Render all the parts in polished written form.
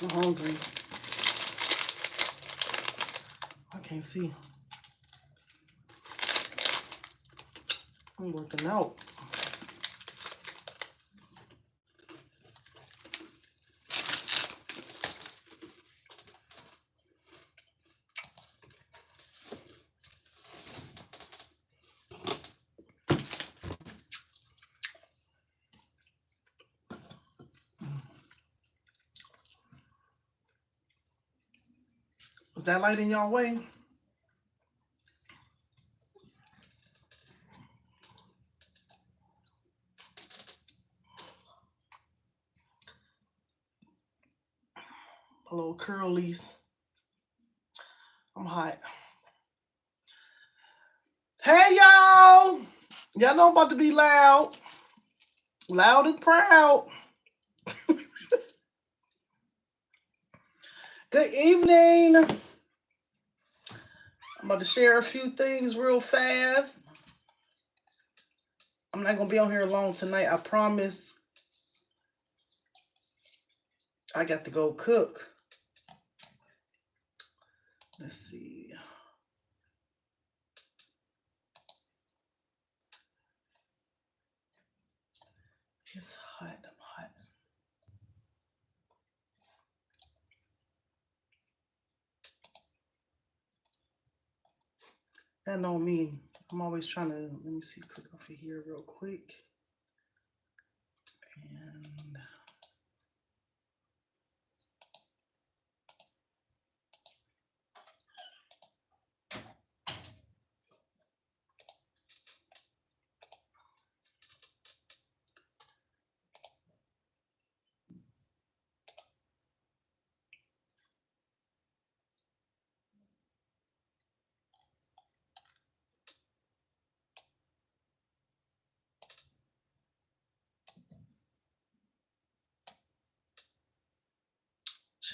I'm hungry. I can't see. I'm working out. Was that light in y'all way? A little curlies. I'm hot. Hey y'all! Y'all know I'm about to be loud. Loud and proud. Good evening. I'm about to share a few things real fast. I'm not gonna be on here long tonight, I promise. I got to go cook. Let's see. It's hot. I'm hot. That know me. I'm always trying to, let me see, click off of here real quick. And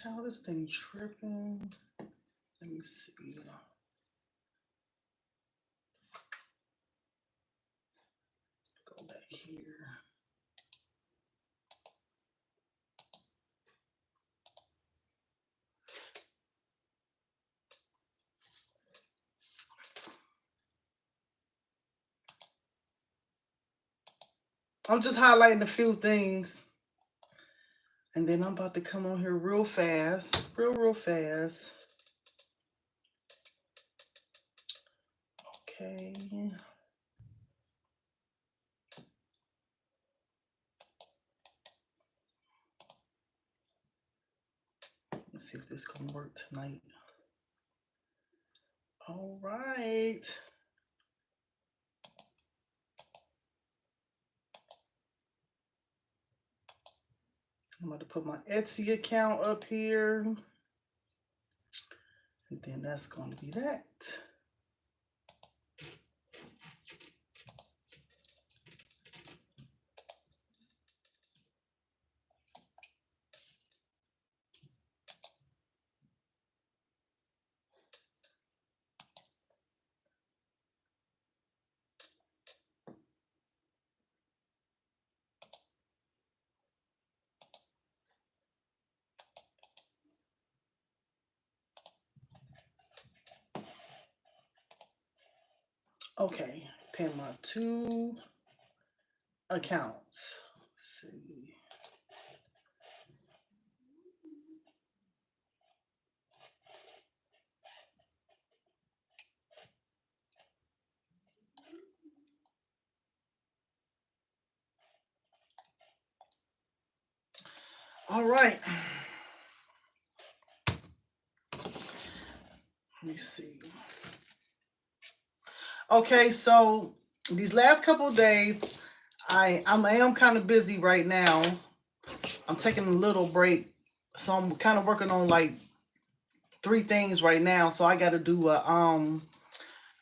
child, this thing tripping. Let me see. Go back here. I'm just highlighting a few things. And then I'm about to come on here real fast. Real fast. Okay. Let's see if this gonna work tonight. All right. I'm about to put my Etsy account up here. And then that's going to be that. Okay, pin my 2 accounts. Let's see. All right. Let me see. Okay, so these last couple of days, I am kind of busy right now. I'm taking a little break, so I'm kind of working on like 3 things right now. So I got to do a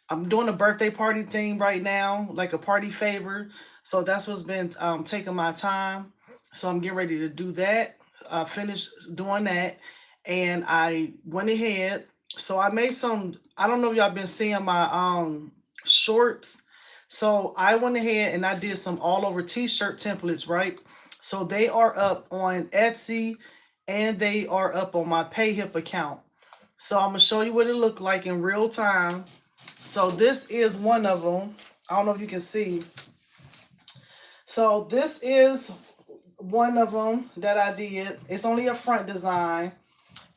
I'm doing a birthday party thing right now, like a party favor. So that's what's been taking my time. So I'm getting ready to do that. Finish doing that, and I went ahead. So I made some. I don't know if y'all been seeing my shorts. So I went ahead and I did some all over T-shirt templates, right? So they are up on Etsy and they are up on my PayHip account. So I'm gonna show you what it looked like in real time. So this is one of them. I don't know if you can see. So this is one of them that I did. It's only a front design,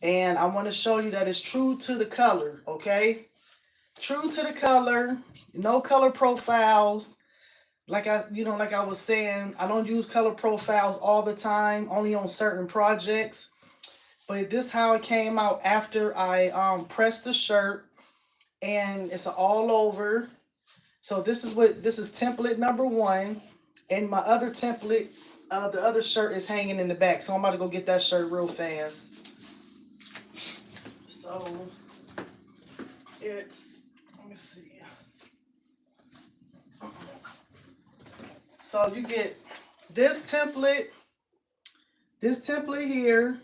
and I want to show you that it's true to the color, okay? True to the color, no color profiles. Like I was saying, I don't use color profiles all the time, only on certain projects. But this how it came out after I pressed the shirt, and it's all over. So this is template number one, and my other template, the other shirt is hanging in the back. So I'm about to go get that shirt real fast. So it's, let me see. So you get this template here,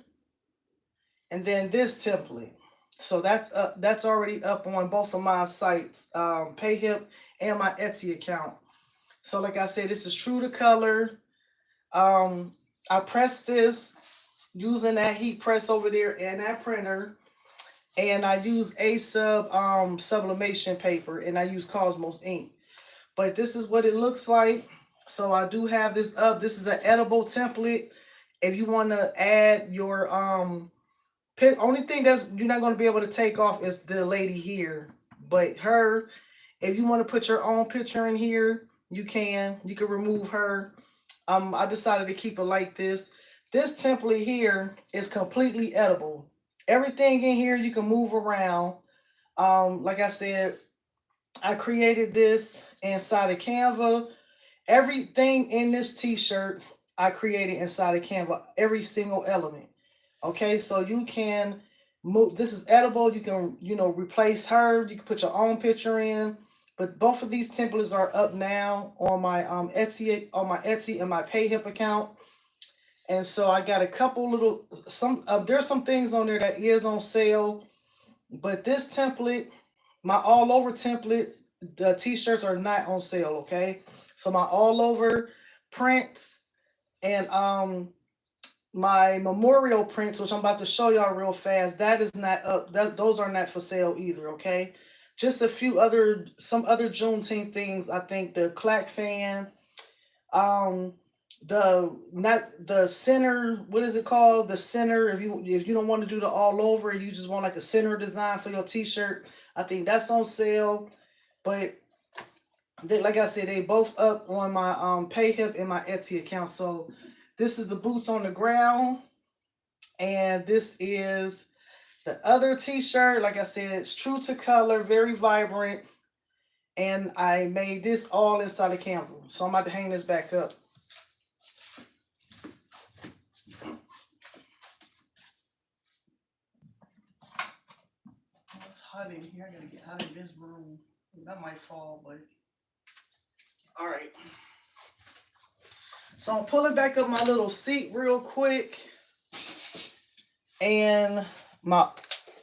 and then this template. So that's already up on both of my sites, PayHip and my Etsy account. So like I said, this is true to color. I pressed this using that heat press over there and that printer, and I use A-Sub sublimation paper, and I use Cosmos ink. But this is what it looks like. So I do have this up. This is an edible template. If you want to add your only thing that's you're not going to be able to take off is the lady here. But her, if you want to put your own picture in here, you can. You can remove her. I decided to keep it like this. This template here is completely edible. Everything in here you can move around. Like I said, I created this inside of Canva. Everything in this t-shirt I created inside of Canva. Every single element. Okay, so you can move. This is edible. You can, replace her. You can put your own picture in. But both of these templates are up now on my Etsy and my PayHip account. And so I got a couple little there's some things on there that is on sale, but this template, my all over templates, the t-shirts are not on sale, okay? So my all over prints and my memorial prints, which I'm about to show y'all real fast, that is not up. Those are not for sale either, okay? Just some other Juneteenth things. I think the clack fan, um, not the center. What is it called? The center. If you don't want to do the all over, you just want like a center design for your T-shirt. I think that's on sale. But like I said, they both up on my PayHip and my Etsy account. So this is the boots on the ground, and this is the other T-shirt. Like I said, it's true to color, very vibrant, and I made this all inside of Canva. So I'm about to hang this back up. It's hot in here. I gotta get out of this room. That might fall, but all right. So I'm pulling back up my little seat real quick, and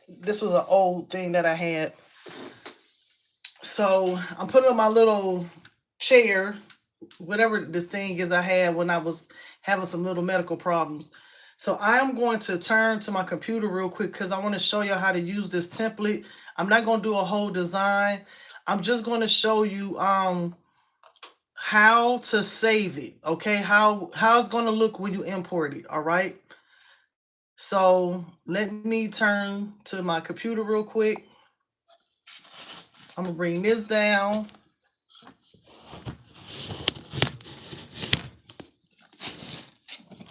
this was an old thing that I had. So I'm putting up my little chair, whatever this thing is I had when I was having some little medical problems. So I am going to turn to my computer real quick because I want to show you how to use this template. I'm not going to do a whole design. I'm just going to show you how to save it, okay? How it's going to look when you import it, all right? So let me turn to my computer real quick. I'm going to bring this down.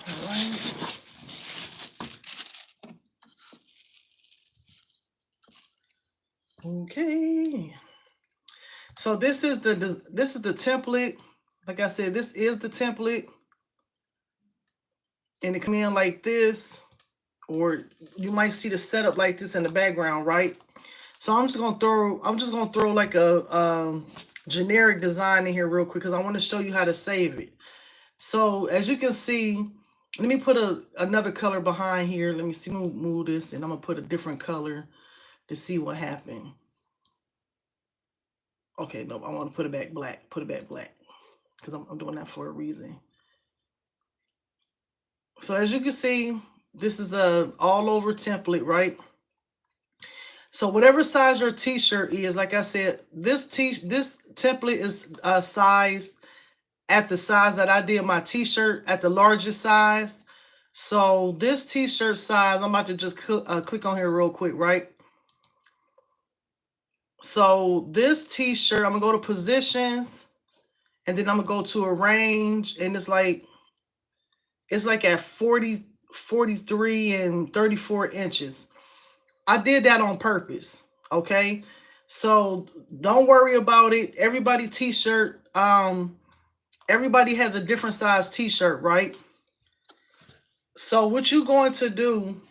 All right. Okay. So this is the template. Like I said, this is the template, and it come in like this, or you might see the setup like this in the background, right? So I'm just gonna throw like a generic design in here real quick because I want to show you how to save it. So as you can see, let me put another color behind here. Let me see, move this, and I'm gonna put a different color to see what happened. Okay, no, I want to put it back black. Put it back black because I'm doing that for a reason. So as you can see, This is a all over template, right? So whatever size your t-shirt is, like I said, this template is sized at the size that I did my t-shirt, at the largest size. So this t-shirt size, I'm about to just click on here real quick, right? So this t-shirt, I'm gonna go to positions, and then I'm gonna go to arrange, and it's like at 40, 43 and 34 inches. I did that on purpose, okay? So don't worry about it. Everybody t-shirt, everybody has a different size t-shirt, right? So what you're going to do,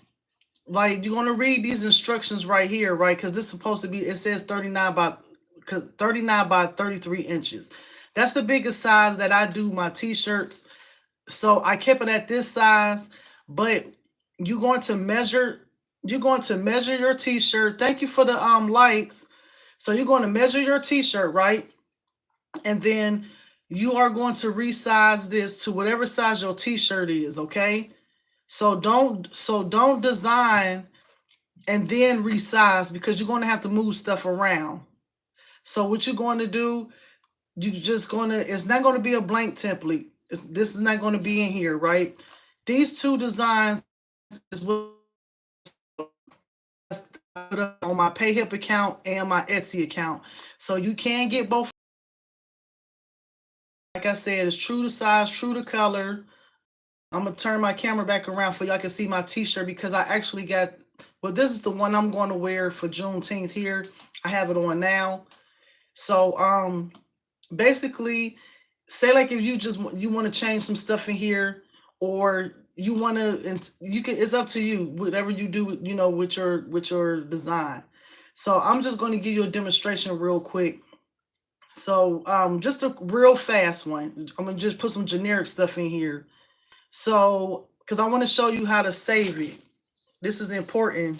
like, you're going to read these instructions right here, right? Because this is supposed to be, it says 39 by 33 inches. That's the biggest size that I do my t-shirts. So I kept it at this size, but you're going to measure your t-shirt. Thank you for the likes. So you're going to measure your t-shirt, right? And then you are going to resize this to whatever size your t-shirt is, okay? So don't design and then resize, because you're going to have to move stuff around. So what you're going to do, it's not going to be a blank template. This is not going to be in here, right? These two designs is what I put up on my PayHip account and my Etsy account. So you can get both. Like I said, it's true to size, true to color. I'm going to turn my camera back around for y'all can see my t-shirt, because I actually got, well, this is the one I'm going to wear for Juneteenth here. I have it on now. So basically, say like if you want to change some stuff in here, or you want to, and you can, it's up to you, whatever you do, with your design. So I'm just going to give you a demonstration real quick. So just a real fast one. I'm going to just put some generic stuff in here. So, because I want to show you how to save it. This is important.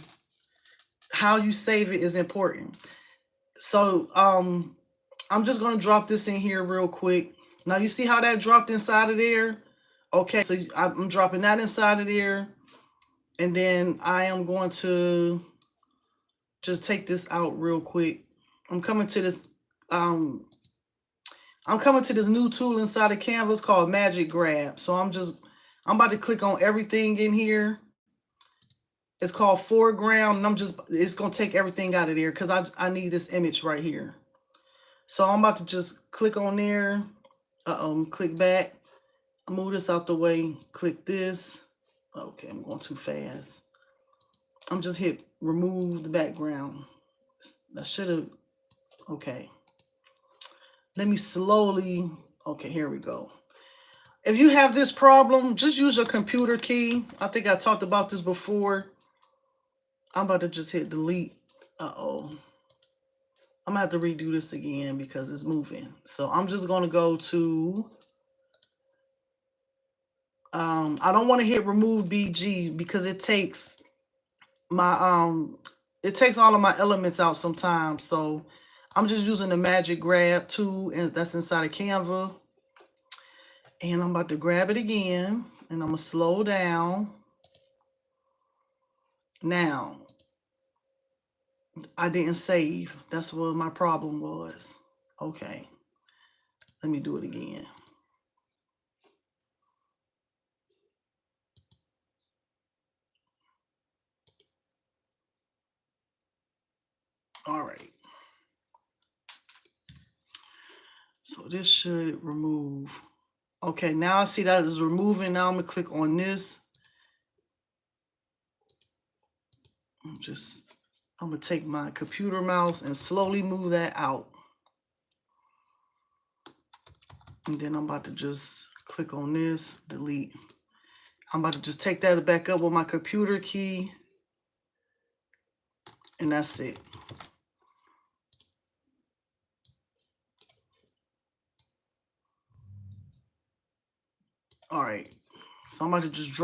How you save it is important. So I'm just going to drop this in here real quick. Now you see how that dropped inside of there? Okay, so I'm dropping that inside of there. And then I am going to just take this out real quick. I'm coming to this new tool inside of Canva. It's called Magic Grab. So I'm about to click on everything in here. It's called foreground, and it's gonna take everything out of there because I need this image right here. So I'm about to just click on there. Click back. Move this out the way. Click this. Okay, I'm going too fast. I'm just hit remove the background. I should have. Okay. Let me slowly. Okay, here we go. If you have this problem, just use your computer key. I think I talked about this before. I'm about to just hit delete. I'm gonna have to redo this again because it's moving. So I'm just gonna go to, I don't want to hit remove BG because it takes my, it takes all of my elements out sometimes. So I'm just using the Magic Grab tool, and that's inside of Canva. And I'm about to grab it again, and I'm gonna slow down. Now, I didn't save. That's what my problem was. Okay, let me do it again. All right. So this should remove. Okay, now I see that it's removing. Now I'm gonna click on this. I'm gonna take my computer mouse and slowly move that out. And then I'm about to just click on this, delete. I'm about to just take that back up with my computer key. And that's it. All right. So I'm about to just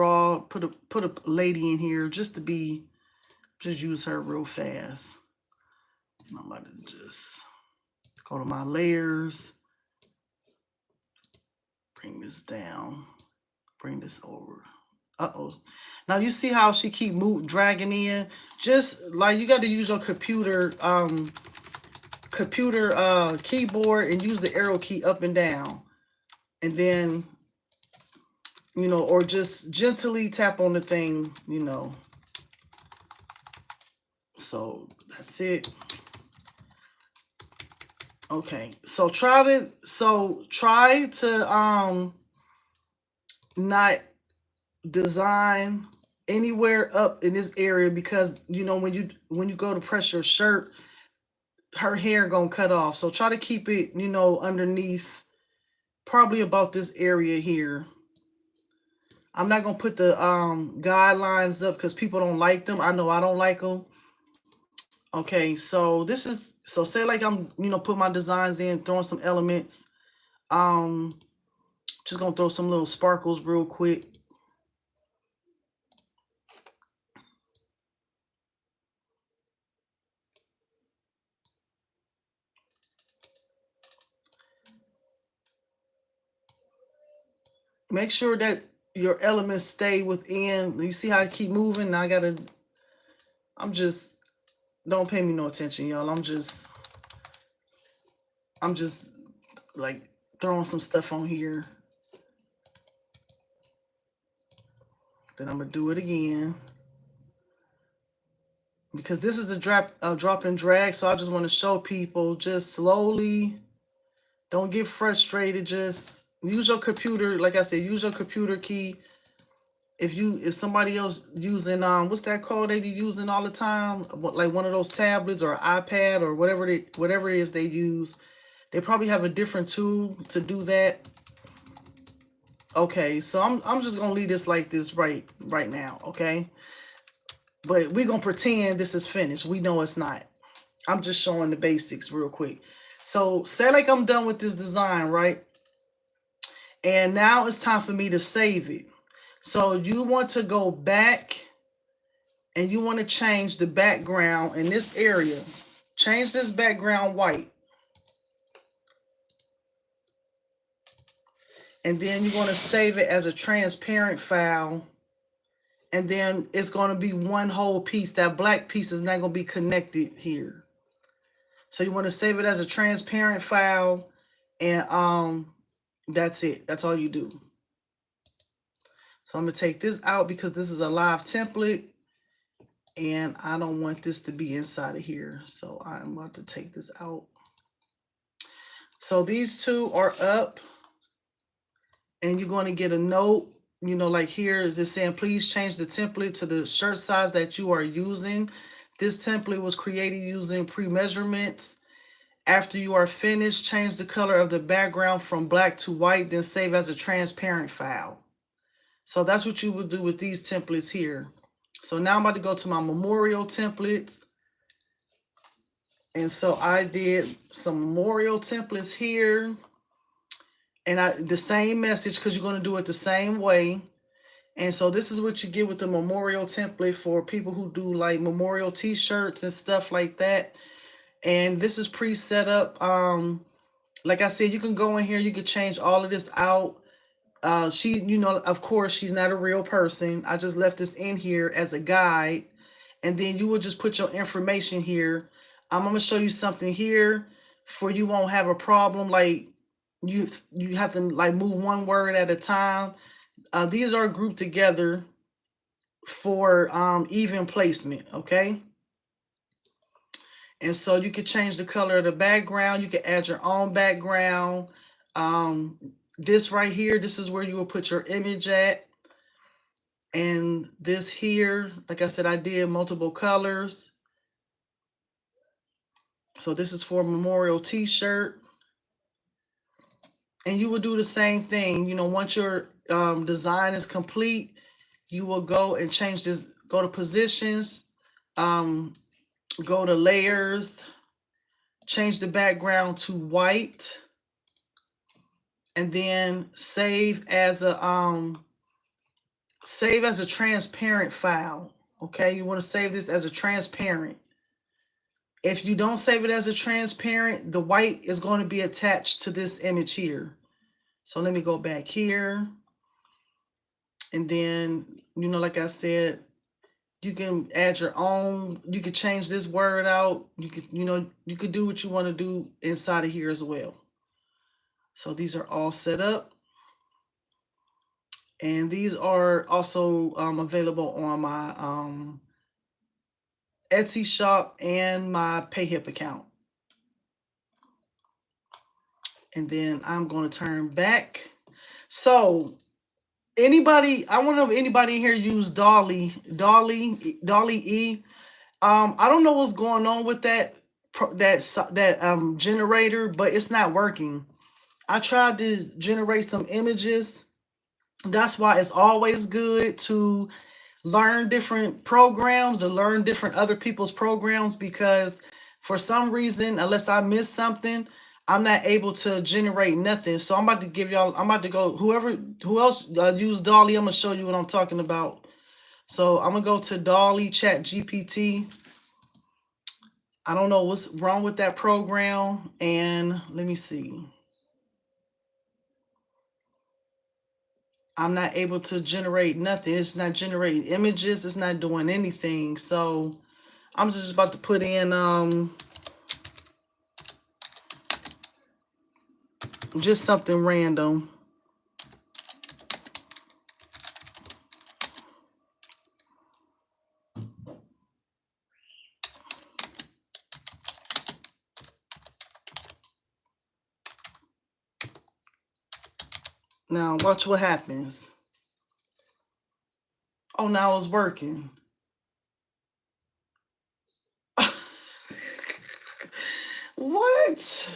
put a lady in here just use her real fast. And I'm about to just go to my layers, bring this down, bring this over. Uh-oh. Now you see how she keep dragging in? Just like you got to use your computer keyboard and use the arrow key up and down. And then, or just gently tap on the thing, So that's it. Okay. So try to not design anywhere up in this area, because when you go to press your shirt, her hair gonna cut off. So try to keep it, underneath, probably about this area here. I'm not gonna put the guidelines up because people don't like them. I know I don't like them. Okay, so say like I'm put my designs in, throwing some elements. Just gonna throw some little sparkles real quick. Make sure that your elements stay within. You see how I keep moving? Now I'm just, don't pay me no attention, y'all. I'm just like throwing some stuff on here. Then I'm gonna do it again, because this is a drop and drag. So I just want to show people, just slowly. Don't get frustrated. Just use your computer. Like I said, use your computer key. If somebody else using what's that called they be using all the time, like one of those tablets or iPad or whatever it is they use, they probably have a different tool to do that. Okay, so I'm just gonna leave this like this right now, okay? But we're gonna pretend this is finished. We know it's not. I'm just showing the basics real quick. So say like I'm done with this design, right? And now it's time for me to save it. So you want to go back and you want to change the background in this area. Change this background white. And then you're going to save it as a transparent file. And then it's going to be one whole piece. That black piece is not going to be connected here. So you want to save it as a transparent file. And that's it. That's all you do. So I'm going to take this out because this is a live template. And I don't want this to be inside of here. So I'm about to take this out. So these two are up. And you're going to get a note, like here is just saying, please change the template to the shirt size that you are using. This template was created using pre-measurements. After you are finished, change the color of the background from black to white, then save as a transparent file. So that's what you would do with these templates here. So now I'm about to go to my memorial templates. And so I did some memorial templates here. And the same message, because you're going to do it the same way. And so this is what you get with the memorial template for people who do like memorial t-shirts and stuff like that. And this is pre-set up. Like I said, you can go in here, you can change all of this out. She, of course, she's not a real person. I just left this in here as a guide. And then you will just put your information here. I'm going to show you something here for you won't have a problem. Like you have to like move one word at a time. These are grouped together for even placement, okay? And so you can change the color of the background. You can add your own background. This right here, this is where you will put your image at. And this here, like I said, I did multiple colors. So this is for a memorial t-shirt. And you will do the same thing. Once your design is complete, you will go and change this, go to positions, go to layers, change the background to white, and then save as a transparent file. Okay, you want to save this as a transparent. If you don't save it as a transparent, the white is going to be attached to this image here. So let me go back here. And then, like I said, you can add your own, you could change this word out. You could do what you want to do inside of here as well. So these are all set up. And these are also available on my Etsy shop and my PayHip account. And then I'm going to turn back. So I want to know if anybody here use Dolly E. I don't know what's going on with that generator, but it's not working. I tried to generate some images. That's why it's always good to learn different programs or learn different other people's programs, because for some reason, unless I miss something, I'm not able to generate nothing. So I'm about to go, who else use Dolly, I'm gonna show you what I'm talking about. So I'm gonna go to Dolly Chat GPT. I don't know what's wrong with that program, and let me see. I'm not able to generate nothing. It's not generating images. It's not doing anything. So I'm just about to put in just something random. Now watch what happens. Oh, now it's working. What?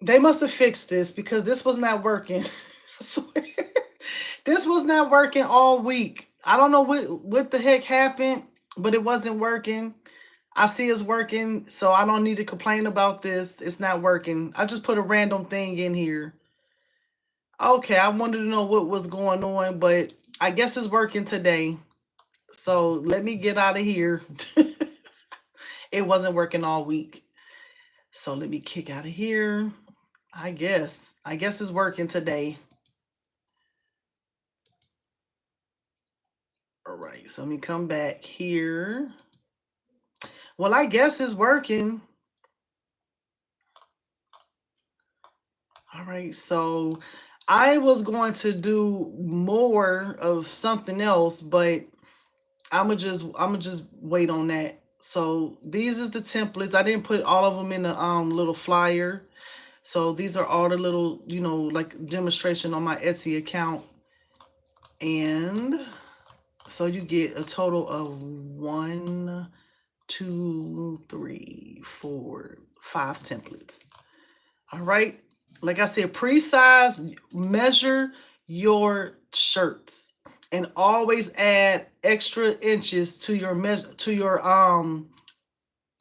They must have fixed this because this was not working. I swear. This was not working all week. I don't know what the heck happened, but it wasn't working. I see it's working, so I don't need to complain about this. It's not working. I just put a random thing in here. Okay, I wanted to know what was going on, but I guess it's working today. So let me get out of here. It wasn't working all week. So let me kick out of here. I guess. I guess it's working today. All right, so let me come back here. Well, I guess it's working. All right, so I was going to do more of something else, but I'm gonna just wait on that. So these is the templates. I didn't put all of them in the little flyer. So these are all the little, like demonstration on my Etsy account. And so you get a total of 1, 2, 3, 4, 5 templates. All right. Like I said, pre-size, measure your shirts and always add extra inches to your measure to your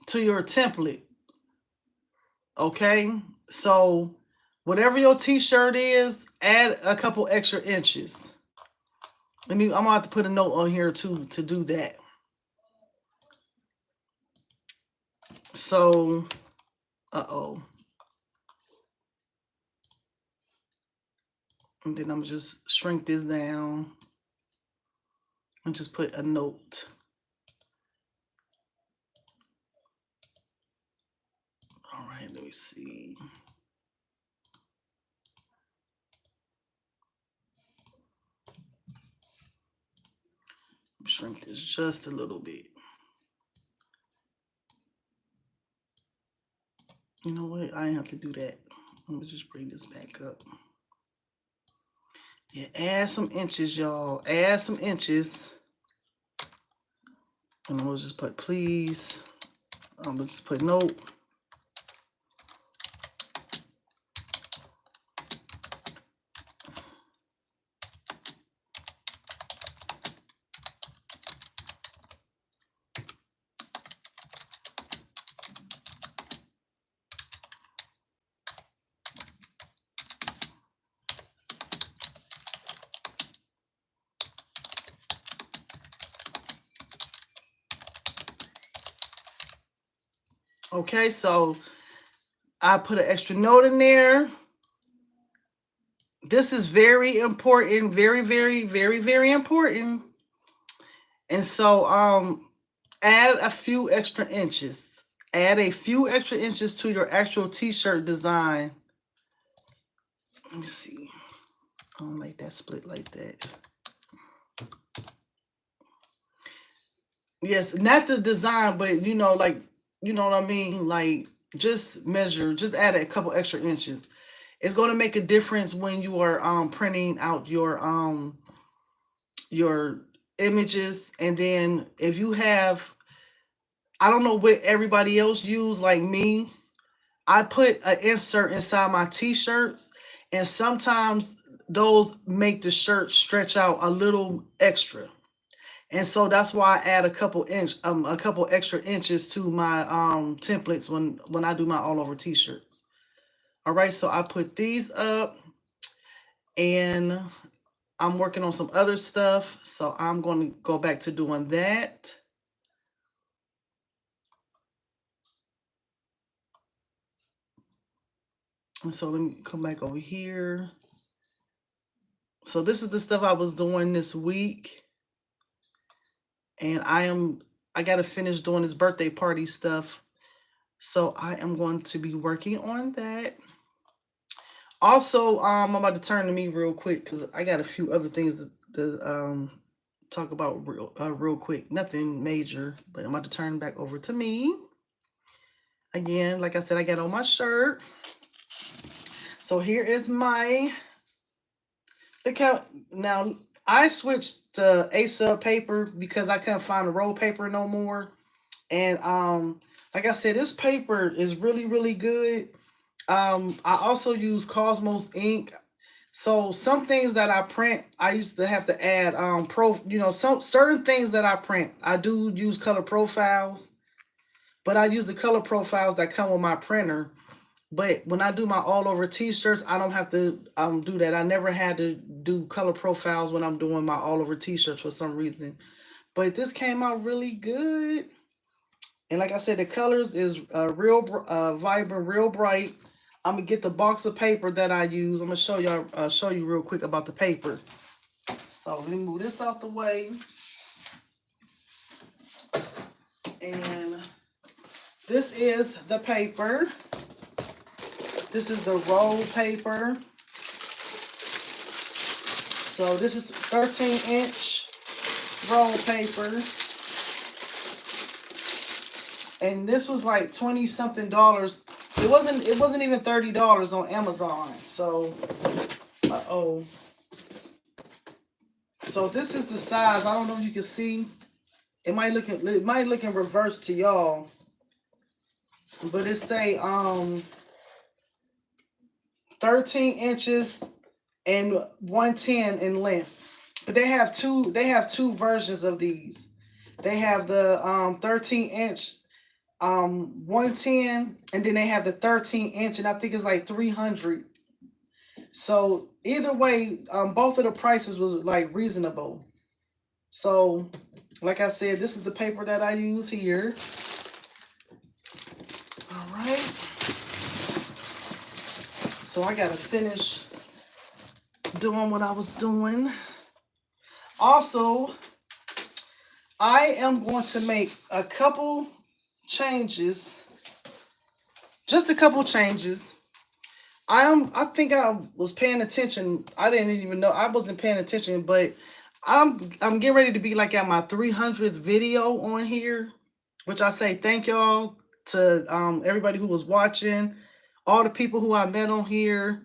template. Okay? So whatever your t-shirt is, add a couple extra inches. I'm gonna have to put a note on here too to do that. So, uh-oh. And then I'm gonna just shrink this down and just put a note. All right, let me see. Shrink this just a little bit. You know what? I have to do that. Let me just bring this back up. Yeah, add some inches, y'all. Add some inches. And I'm gonna just put please. I'm gonna just put note. Okay, so I put an extra note in there. This is very important, very, very, very, very important. And so add a few extra inches. Add a few extra inches to your actual t-shirt design. Let me see. I don't like that split like that. Yes, not the design, but you know, like, you know what I mean? Like, just measure, just add a couple extra inches. It's going to make a difference when you are printing out your images. And then if you have, I don't know what everybody else use, like me, I put an insert inside my t-shirts, and sometimes those make the shirt stretch out a little extra. And so that's why I add a couple extra inches to my templates when I do my all over t-shirts. All right, so I put these up, and I'm working on some other stuff, so I'm going to go back to doing that. And so let me come back over here. So this is the stuff I was doing this week. And I got to finish doing this birthday party stuff. So I am going to be working on that. Also, I'm about to turn to me real quick because I got a few other things to talk about real quick. Nothing major, but I'm about to turn back over to me. Again, like I said, I got on my shirt. So here is my account. Now, I switched to A-Sub paper because I couldn't find the roll paper no more. And like I said, this paper is really, really good. I also use Cosmos ink. So some things that I print, I used to have to add some certain things that I print, I do use color profiles, but I use the color profiles that come with my printer. But when I do my all over t-shirts, I don't have to do that. I never had to do color profiles when I'm doing my all over t-shirts for some reason. But this came out really good. And like I said, the colors is real vibrant, real bright. I'm gonna get the box of paper that I use. I'm gonna show you real quick about the paper. So let me move this out the way. And this is the paper. This is the roll paper. So this is 13-inch roll paper. And this was like 20 something dollars. It wasn't even $30 on Amazon. So so this is the size. I don't know if you can see. It might look in reverse to y'all. But it say 13 inches and 110 in length. But they have two versions of these. They have the 13-inch 110, and then they have the 13-inch, and I think it's like 300. So either way, both of the prices was like reasonable. So like I said, this is the paper that I use here. All right. So I gotta finish doing what I was doing. Also, I am going to make a couple changes, just a couple changes. I think I was paying attention. I didn't even know I wasn't paying attention, but I'm getting ready to be like at my 300th video on here, which I say thank y'all to everybody who was watching, all the people who I met on here.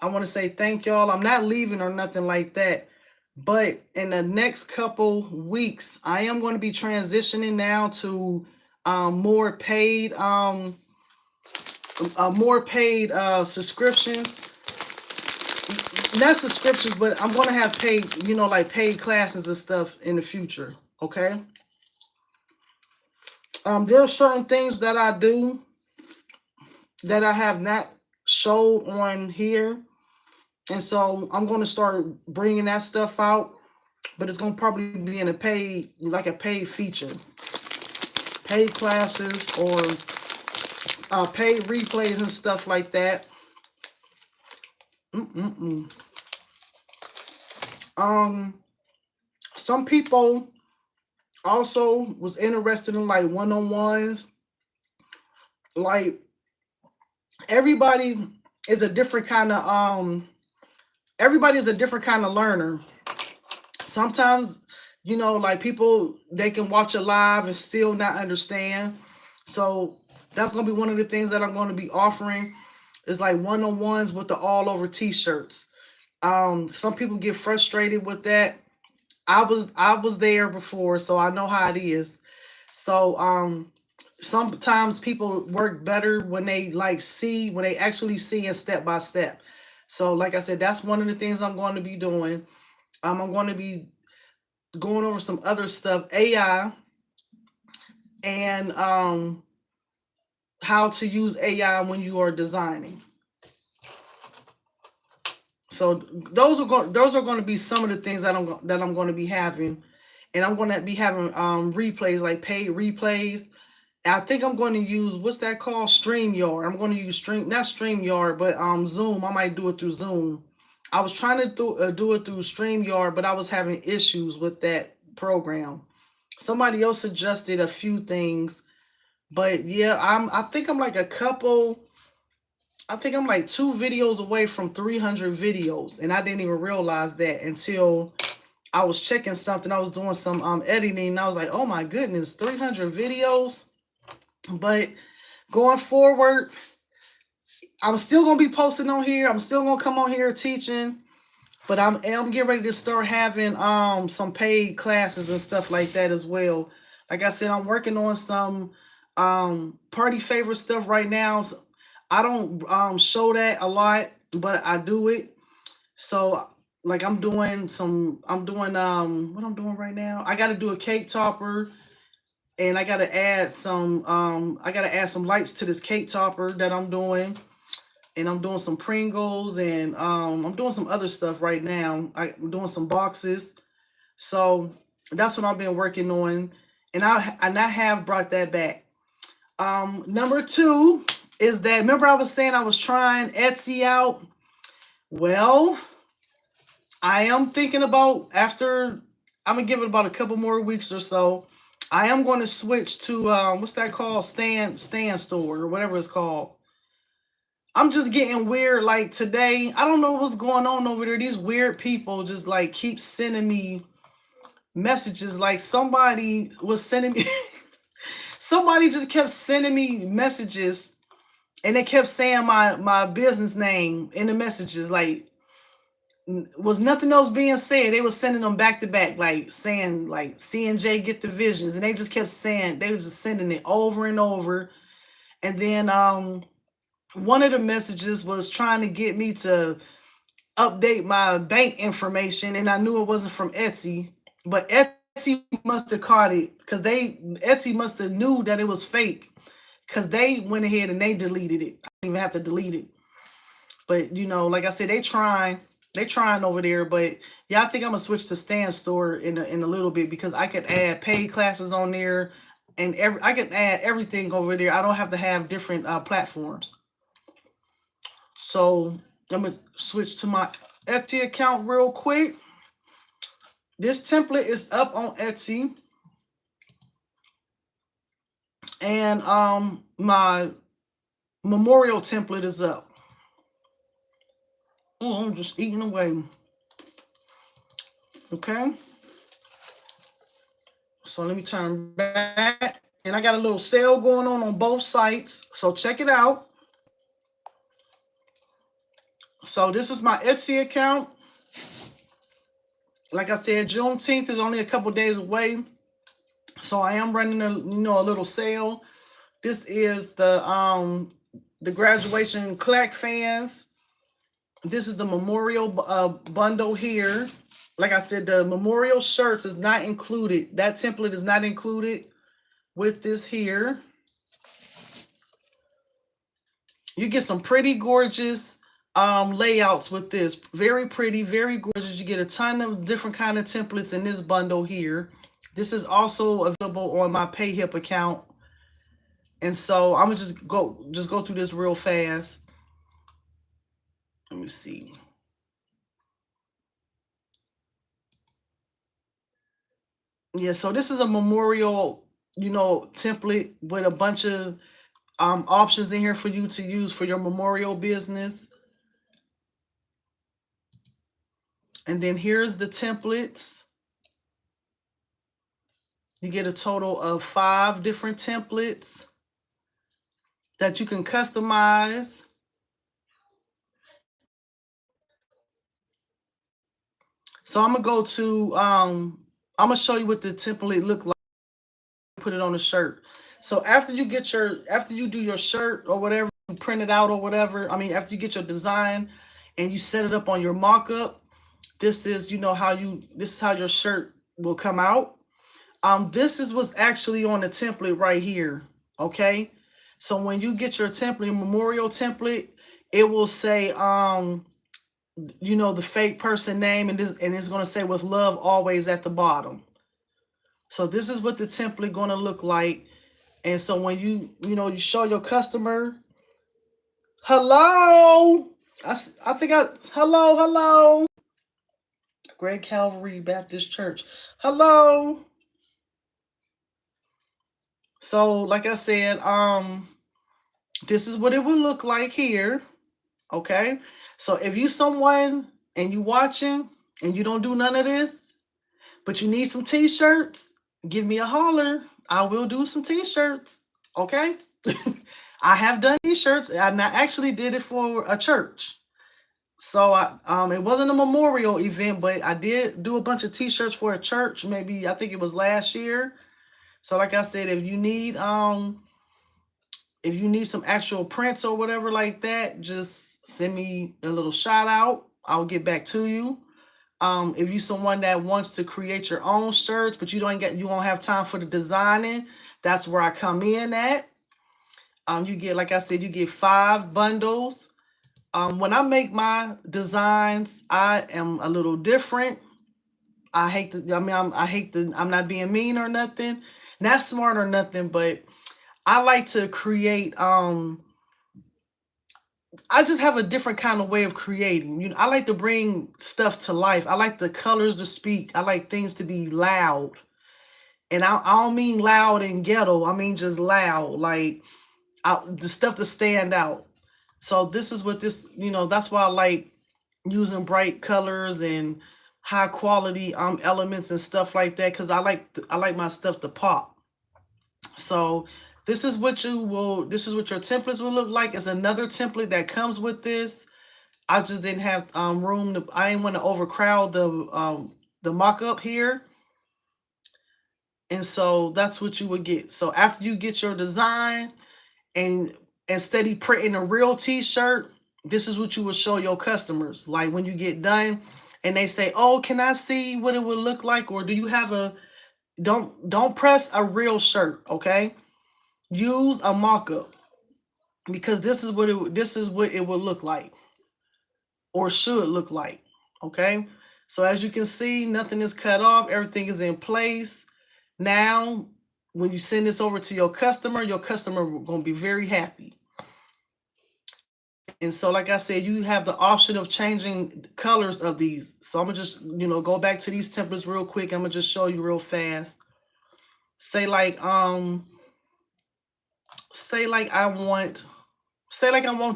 I want to say thank y'all. I'm not leaving or nothing like that. But in the next couple weeks, I am going to be transitioning now to more paid subscriptions. Not subscriptions, but I'm going to have paid, like paid classes and stuff in the future. Okay. There are certain things that I do that I have not showed on here. And so I'm going to start bringing that stuff out, but it's going to probably be in a paid feature, paid classes or paid replays and stuff like that. Um, some people also was interested in like one-on-ones. Like everybody is a different kind of everybody is a different kind of learner. Sometimes, like people, they can watch a live and still not understand. So that's gonna be one of the things that I'm going to be offering is like one-on-ones with the all over t-shirts. Some people get frustrated with that. I was there before, so I know how it is. So sometimes people work better when they when they actually see it step by step. So like I said, that's one of the things I'm going to be doing. I'm going to be going over some other stuff, AI, and how to use AI when you are designing. So those are going to be some of the things that I'm going to be having, and I'm going to be having replays, like paid replays. I think I'm going to use, what's that called? StreamYard. I'm going to use not StreamYard, but Zoom. I might do it through Zoom. I was trying to do it through StreamYard, but I was having issues with that program. Somebody else suggested a few things, but yeah, I think I'm like 2 videos away from 300 videos, and I didn't even realize that until I was checking something. I was doing some editing, and I was like, oh my goodness, 300 videos. But going forward, I'm still gonna be posting on here. I'm still gonna come on here teaching, but I'm getting ready to start having some paid classes and stuff like that as well. Like I said, I'm working on some party favor stuff right now. So I don't show that a lot, but I do it. So like I'm doing what I'm doing right now. I got to do a cake topper, and I got to add some lights to this cake topper that I'm doing, and I'm doing some Pringles, and I'm doing some other stuff right now. I'm doing some boxes. So that's what I've been working on, and I have brought that back. Number two is that, remember I was saying I was trying Etsy out. Well, I am thinking about, after I'm gonna give it about a couple more weeks or so. I am going to switch to what's that called? Stand store or whatever it's called. I'm just getting weird. Like today, I don't know what's going on over there. These weird people just like keep sending me messages. Like somebody was sending me, somebody just kept sending me messages, and they kept saying my business name in the messages. Like was nothing else being said. They was sending them back to back, like saying like C&J get the visions, and they just kept saying, they were just sending it over and over. And then one of the messages was trying to get me to update my bank information, and I knew it wasn't from Etsy, but Etsy must have caught it, because Etsy must have knew that it was fake, because they went ahead and they deleted it. I didn't even have to delete it. But like I said, they trying over there. But yeah, I think I'm gonna switch to Stand Store in a little bit, because I could add paid classes on there, and I can add everything over there. I don't have to have different platforms. So I'm gonna switch to my Etsy account real quick. This template is up on Etsy, and my memorial template is up. Oh, I'm just eating away. Okay. So let me turn back, and I got a little sale going on both sites. So check it out. So this is my Etsy account. Like I said, Juneteenth is only a couple days away, so I am running a little sale. This is the graduation clack fans. This is the memorial bundle here. Like I said, the memorial shirts is not included. That template is not included with this here. You get some pretty gorgeous layouts with this. Very pretty, very gorgeous. You get a ton of different kind of templates in this bundle here. This is also available on my PayHip account. And so I'm gonna just go through this real fast. Let me see. Yeah, so this is a memorial, template with a bunch of options in here for you to use for your memorial business. And then here's the templates. You get a total of 5 different templates that you can customize. So I'm gonna go to I'm gonna show you what the template look like. Put it on a shirt. So after you do your shirt or whatever, you print it out or whatever. I mean, after you get your design and you set it up on your mock-up, this is this is how your shirt will come out. This is what's actually on the template right here. Okay. So when you get your template, your memorial template, it will say the fake person name, and it's gonna say with love always at the bottom. So this is what the template gonna look like. And so when you show your customer, hello, I think hello, Great Calvary Baptist Church, hello. So like I said, this is what it would look like here. Okay. So if you someone and you watching and you don't do none of this, but you need some t-shirts, give me a holler. I will do some t-shirts. Okay. I have done t-shirts, and I actually did it for a church. So it wasn't a memorial event, but I did do a bunch of t-shirts for a church. Maybe I think it was last year. So like I said, if you need some actual prints or whatever like that, just send me a little shout out. I'll get back to you. If you someone that wants to create your own shirts, but you won't have time for the designing, that's where I come in at. You get, like I said, you get 5 bundles. When I make my designs, I am a little different. I hate to, I mean, I'm not being mean or nothing, not smart or nothing, but I like to create, I just have a different kind of way of creating. I like to bring stuff to life. I like the colors to speak. I like things to be loud. And I don't mean loud and ghetto. I mean just loud, like the stuff to stand out. So this is what that's why I like using bright colors and high quality elements and stuff like that, because I like my stuff to pop. So this is what your templates will look like. It's another template that comes with this. I just didn't have room to. I didn't want to overcrowd the mock-up here, and so that's what you would get. So after you get your design and steady printing a real T-shirt, this is what you would show your customers. Like when you get done, and they say, "Oh, can I see what it would look like?" Or do you have a don't press a real shirt, okay? Use a mock-up, because this is what it will look like, or should look like. Okay. So as you can see, nothing is cut off, everything is in place. Now when you send this over to your customer going to be very happy. And so like I said, you have the option of changing colors of these. So I'm gonna just go back to these templates real quick. I'm gonna just show you real fast. Say like say like I want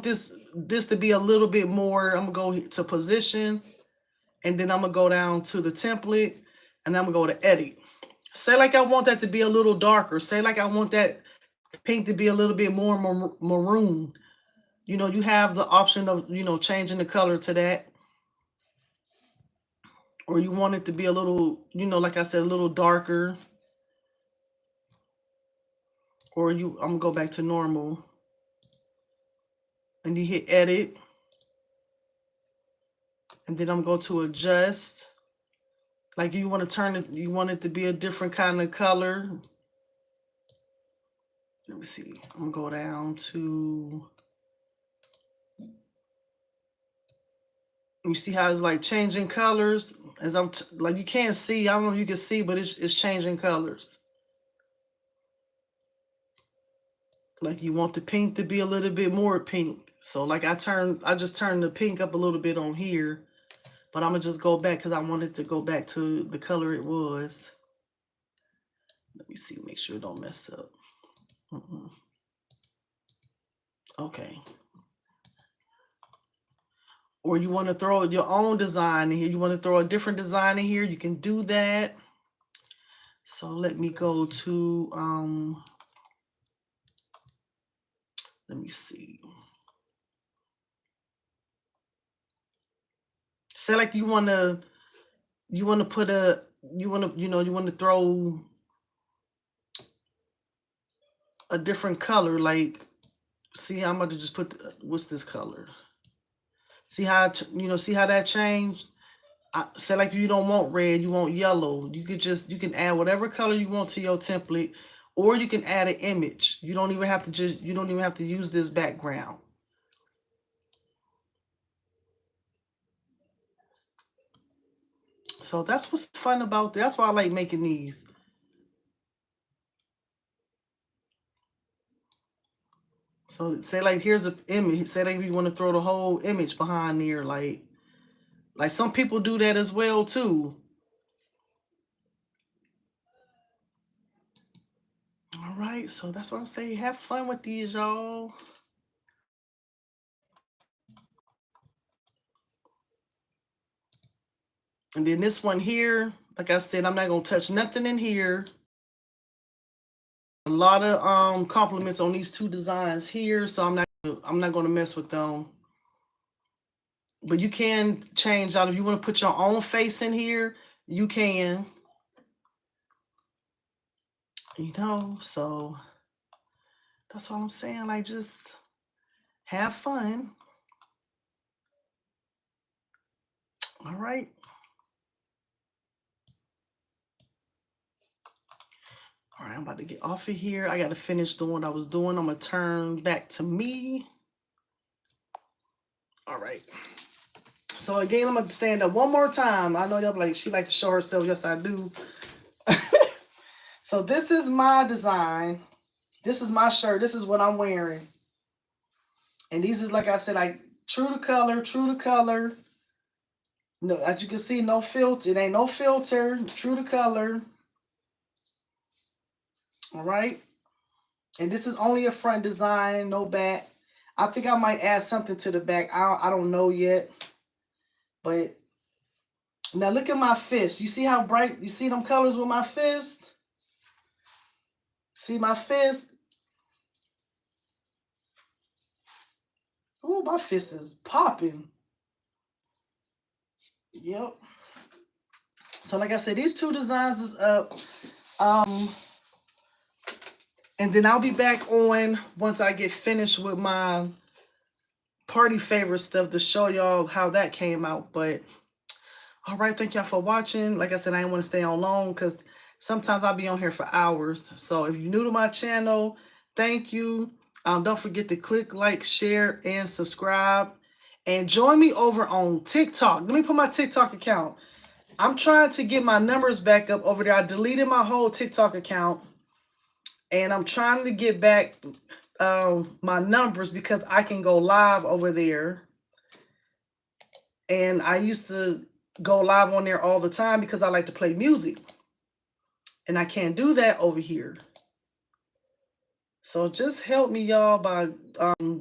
this to be a little bit more. I'm gonna go to position, and then I'm gonna go down to the template, and I'm gonna go to edit. Say like I want that to be a little darker. Say like I want that pink to be a little bit more maroon. You have the option of changing the color to that, or you want it to be a little, like I said, a little darker, or I'm gonna go back to normal, and you hit edit, and then I'm going to adjust. Like you want it to be a different kind of color. Let me see. I'm gonna go down to. You see how it's like changing colors as like you can't see. I don't know if you can see, but it's changing colors. Like you want the pink to be a little bit more pink. So like I just turned the pink up a little bit on here, but I'm gonna just go back because I wanted to go back to the color it was. Let me see, make sure it don't mess up. Okay. Or you want to throw your own design in here. You want to throw a different design in here, you can do that. So let me go to, let me see. Say like you want to put a, you want to throw a different color. Like, see, I'm about to just put, what's this color? See how, see how that changed? Say like you don't want red, you want yellow. You can add whatever color you want to your template, or you can add an image. You don't even have to use this background. So that's what's fun about this. That's why I like making these. So say like here's an image. Say like if you want to throw the whole image behind there, like some people do that as well too. All right, so that's what I'm saying. Have fun with these, y'all. And then this one here, like I said, I'm not gonna touch nothing in here. A lot of compliments on these two designs here, so I'm not gonna mess with them. But you can change out if you want to put your own face in here, you can. So that's all I'm saying. Like, just have fun. All right. All right, I'm about to get off of here. I got to finish doing what I was doing. I'm going to turn back to me. All right. So again, I'm going to stand up one more time. I know y'all like, she like to show herself. Yes, I do. So this is my design. This is my shirt. This is what I'm wearing. And these is, like I said, like true to color, true to color. No, as you can see, no filter. It ain't no filter. True to color. All right. And this is only a front design, no back. I think I might add something to the back. I don't know yet. But now look at my fist. You see how bright? You see them colors with my fist? See my fist? Ooh, my fist is popping. Yep. So like I said, these two designs is up. And then I'll be back on once I get finished with my party favorite stuff to show y'all how that came out. But all right, thank y'all for watching. Like I said, I didn't want to stay on long because sometimes I'll be on here for hours. So if you're new to my channel, thank you. Don't forget to click like, share, and subscribe. And join me over on TikTok. Let me put my TikTok account. I'm trying to get my numbers back up over there. I deleted my whole TikTok account. And I'm trying to get back my numbers because I can go live over there. And I used to go live on there all the time because I like to play music. And I can't do that over here. So just help me, y'all, by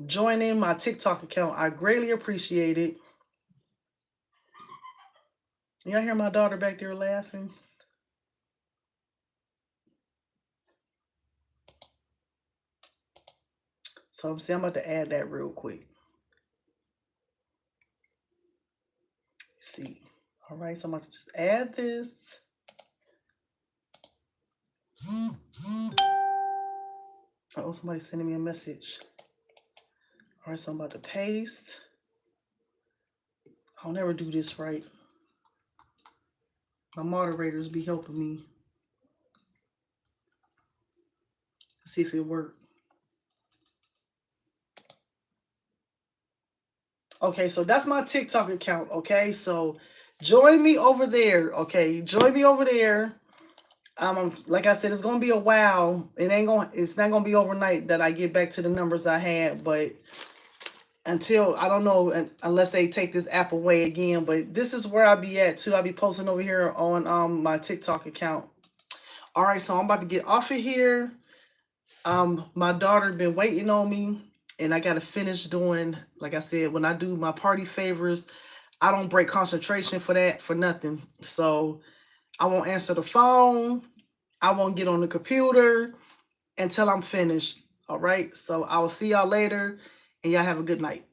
joining my TikTok account. I greatly appreciate it. Y'all hear my daughter back there laughing? So I'm about to add that real quick. See. All right, so I'm about to just add this. Oh, somebody's sending me a message. All right, so I'm about to paste. I'll never do this right. My moderators be helping me. See if it worked. Okay, so that's my TikTok account. Okay, so join me over there. Okay, join me over there. Like I said, it's gonna be a while. It's not gonna be overnight that I get back to the numbers I had, but until I don't know unless they take this app away again. But this is where I'll be at too. I'll be posting over here on my TikTok account. All right, so I'm about to get off of here. My daughter been waiting on me, and I gotta finish doing. Like I said, when I do my party favors, I don't break concentration for that for nothing. So I won't answer the phone. I won't get on the computer until I'm finished. All right. So I will see y'all later, and y'all have a good night.